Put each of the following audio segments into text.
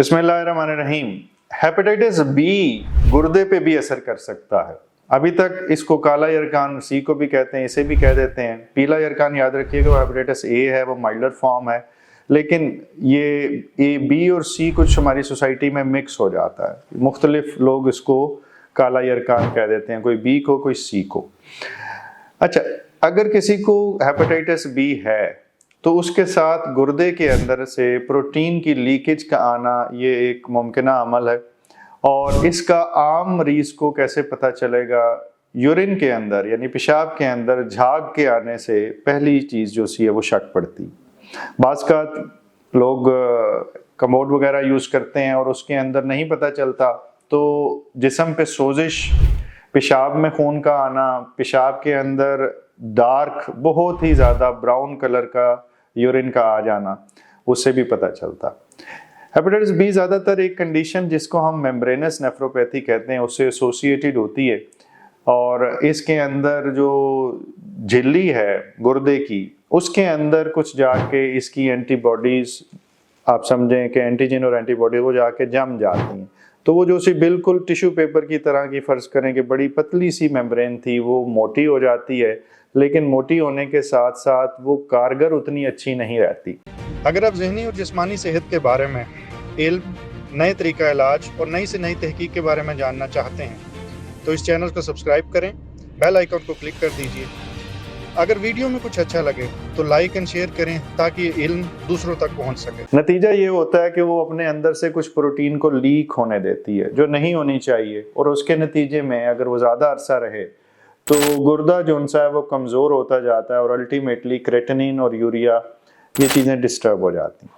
बिस्मिल्लाहिर्रहमानिर्रहीम। Hepatitis B गुर्दे पे भी असर कर सकता है। अभी तक इसको काला यरकान सी को भी कहते हैं, इसे भी कह देते हैं। पीला यरकान याद रखिएगा वो हेपेटाइटिस ए है, वो माइल्डर फॉर्म है। लेकिन ये ए बी और सी कुछ हमारी सोसाइटी में मिक्स हो जाता है। मुख्तलिफ लोग इसको काला यरकान कह देते हैं, कोई बी को कोई सी को। अच्छा, अगर किसी को हेपेटाइटिस बी है तो उसके साथ गुर्दे के अंदर से प्रोटीन की लीकेज का आना ये एक मुमकिन अमल है। और इसका आम मरीज को कैसे पता चलेगा? यूरिन के अंदर यानी पेशाब के अंदर झाग के आने से पहली चीज़ जो सी है वो शक पड़ती। बाज़ का लोग कमोड वगैरह यूज़ करते हैं और उसके अंदर नहीं पता चलता, तो जिस्म पे सोजिश, पेशाब में खून का आना, पेशाब के अंदर डार्क बहुत ही ज़्यादा ब्राउन कलर का यूरिन का आ जाना, उससे भी पता चलता। हेपेटाइटिस बी ज़्यादातर एक कंडीशन जिसको हम मेम्ब्रेनस नेफ्रोपैथी कहते हैं उससे एसोसिएटेड होती है। और इसके अंदर जो झिल्ली है गुर्दे की, उसके अंदर कुछ जाके इसकी एंटीबॉडीज़, आप समझें कि एंटीजन और एंटीबॉडी वो जाके जम जाती हैं। तो वो जो सी बिल्कुल टिश्यू पेपर की तरह की, फ़र्ज़ करें कि बड़ी पतली सी मेम्ब्रेन थी, वो मोटी हो जाती है। लेकिन मोटी होने के साथ साथ वो कारगर उतनी अच्छी नहीं रहती। अगर आप ज़हनी और जिस्मानी सेहत के बारे में इल्म, नए तरीका इलाज और नई से नई तहकीक के बारे में जानना चाहते हैं तो इस चैनल को सब्सक्राइब करें, बेल आइकन को क्लिक कर दीजिए। अगर वीडियो में कुछ अच्छा लगे तो लाइक एंड शेयर करें ताकि ये इल्म दूसरों तक पहुंच सके। नतीजा ये होता है कि वो अपने अंदर से कुछ प्रोटीन को लीक होने देती है जो नहीं होनी चाहिए, और उसके नतीजे में अगर वो ज़्यादा अरसा रहे तो गुर्दा जो है वो कमज़ोर होता जाता है और अल्टीमेटली क्रेटिनिन और यूरिया ये चीज़ें डिस्टर्ब हो जाती हैं।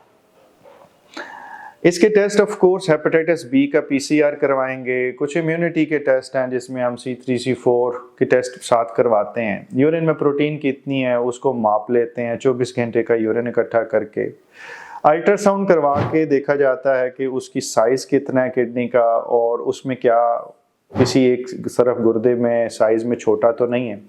इसके test of course hepatitis B का पीसीआर करवाएंगे, कुछ इम्यूनिटी के टेस्ट हैं जिसमें हम C3 C4 के टेस्ट साथ करवाते हैं। यूरिन में प्रोटीन कितनी है उसको माप लेते हैं 24 घंटे का यूरिन इकट्ठा करके। अल्ट्रासाउंड करवा के देखा जाता है कि उसकी साइज़ कितना है किडनी का, और उसमें क्या किसी एक तरफ गुर्दे में साइज़ में छोटा तो नहीं है।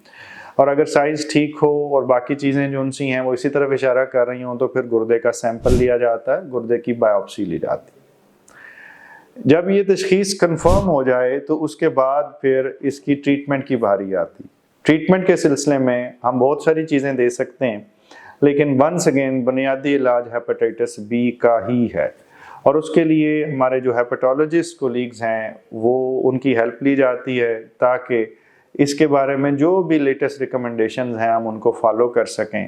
और अगर साइज़ ठीक हो और बाकी चीज़ें जो उनसी हैं वो इसी तरफ इशारा कर रही हों तो फिर गुर्दे का सैंपल लिया जाता है, गुर्दे की बायोप्सी ली जाती है। जब ये तशख़ीस कंफर्म हो जाए तो उसके बाद फिर इसकी ट्रीटमेंट की बारी आती। ट्रीटमेंट के सिलसिले में हम बहुत सारी चीज़ें दे सकते हैं, लेकिन वंस अगेन बुनियादी इलाज हेपेटाइटिस बी का ही है। और उसके लिए हमारे जो हेपेटोलॉजिस्ट कोलीग्स हैं वो उनकी हेल्प ली जाती है ताकि इसके बारे में जो भी लेटेस्ट रिकमेंडेशंस हैं हम उनको फॉलो कर सकें।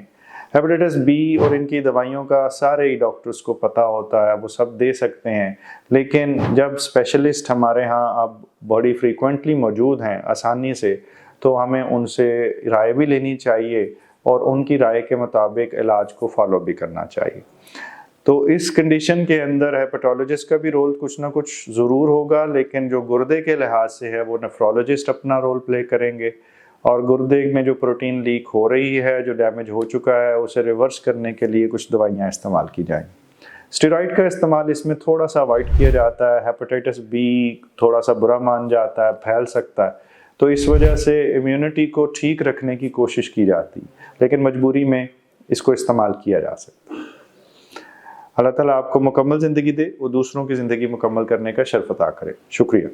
हेपेटाइटिस बी और इनकी दवाइयों का सारे ही डॉक्टर्स को पता होता है, वो सब दे सकते हैं। लेकिन जब स्पेशलिस्ट हमारे यहाँ अब बड़ी फ्रीक्वेंटली मौजूद हैं आसानी से, तो हमें उनसे राय भी लेनी चाहिए और उनकी राय के मुताबिक इलाज को फॉलो भी करना चाहिए। तो इस कंडीशन के अंदर हेपेटोलॉजिस्ट का भी रोल कुछ ना कुछ ज़रूर होगा, लेकिन जो गुर्दे के लिहाज से है वो नेफ्रोलॉजिस्ट अपना रोल प्ले करेंगे। और गुर्दे में जो प्रोटीन लीक हो रही है, जो डैमेज हो चुका है, उसे रिवर्स करने के लिए कुछ दवाइयाँ इस्तेमाल की जाएंगी। स्टेरॉइड का इस्तेमाल इसमें थोड़ा सा अवॉइड किया जाता है। हेपेटाइटिस बी थोड़ा सा बुरा मान जाता है, फैल सकता है, तो इस वजह से इम्यूनिटी को ठीक रखने की कोशिश की जाती है, लेकिन मजबूरी में इसको इस्तेमाल किया जा सकता है। अल्लाह ताला आपको मुकम्मल ज़िंदगी दे, वो दूसरों की ज़िंदगी मुकम्मल करने का शर्फ अता करे। शुक्रिया।